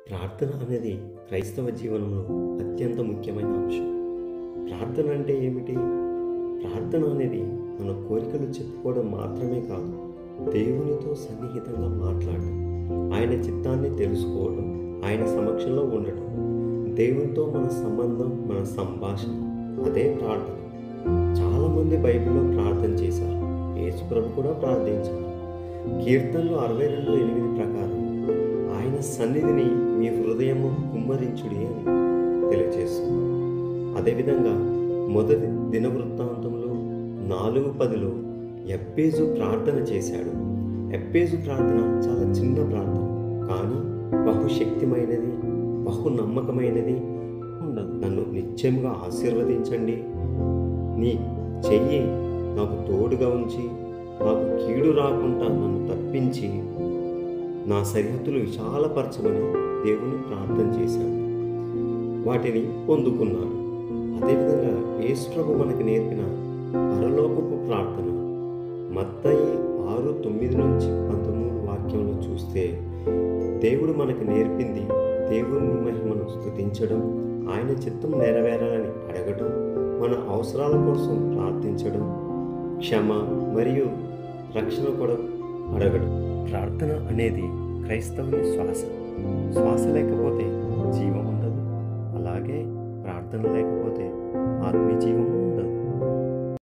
ప్రార్థన అనేది క్రైస్తవ జీవనంలో అత్యంత ముఖ్యమైన అంశం. ప్రార్థన అంటే ఏమిటి? ప్రార్థన అనేది మన కోరికలు చెప్పుకోవడం మాత్రమే కాదు, దేవునితో సన్నిహితంగా మాట్లాడడం, ఆయన చిత్తాన్ని తెలుసుకోవడం, ఆయన సమక్షంలో ఉండటం, దేవునితో మన సంబంధం, మన సంభాషణ, అదే ప్రార్థన. చాలామంది బైబిల్లో ప్రార్థన చేశారు. యేసుప్రభు కూడా ప్రార్థించారు. కీర్తనలు 62:8 ప్రకారం ఆయన సన్నిధిని మీ హృదయము కుమ్మరించుడి అని తెలియజేస్తుంది. అదేవిధంగా మొదటి దినవృత్తాంతంలో 4:10లో ఎబ్బేజు ప్రార్థన చేశాడు. ఎబ్బేజు ప్రార్థన చాలా చిన్న ప్రార్థన, కానీ బహుశక్తిమైనది, బహు నమ్మకమైనది. నన్ను నిత్యంగా ఆశీర్వదించండి, నీ చెయ్యి నాకు తోడుగా ఉంచి, నాకు కీడు రాకుండా నన్ను తప్పించి, నా సరిహద్దులు విశాలపరచమని దేవుని ప్రార్థన చేశాడు. వాటిని పొందుకున్నాడు. అదేవిధంగా యేసుప్రభు మనకి నేర్పిన పరలోకపు ప్రార్థన మత్తయి 6:9-13 వాక్యంలో చూస్తే, దేవుడు మనకు నేర్పింది దేవుని మహిమను స్తుతించడం, ఆయన చిత్తం నెరవేరాలని అడగడం, మన అవసరాల కోసం ప్రార్థించడం, క్షమ మరియు రక్షణ కూడా అడగడం. ప్రార్థన అనేది క్రైస్తవుని శ్వాస. శ్వాస లేకపోతే జీవం ఉండదు, అలాగే ప్రార్థన లేకపోతే ఆత్మీయ జీవం ఉండదు.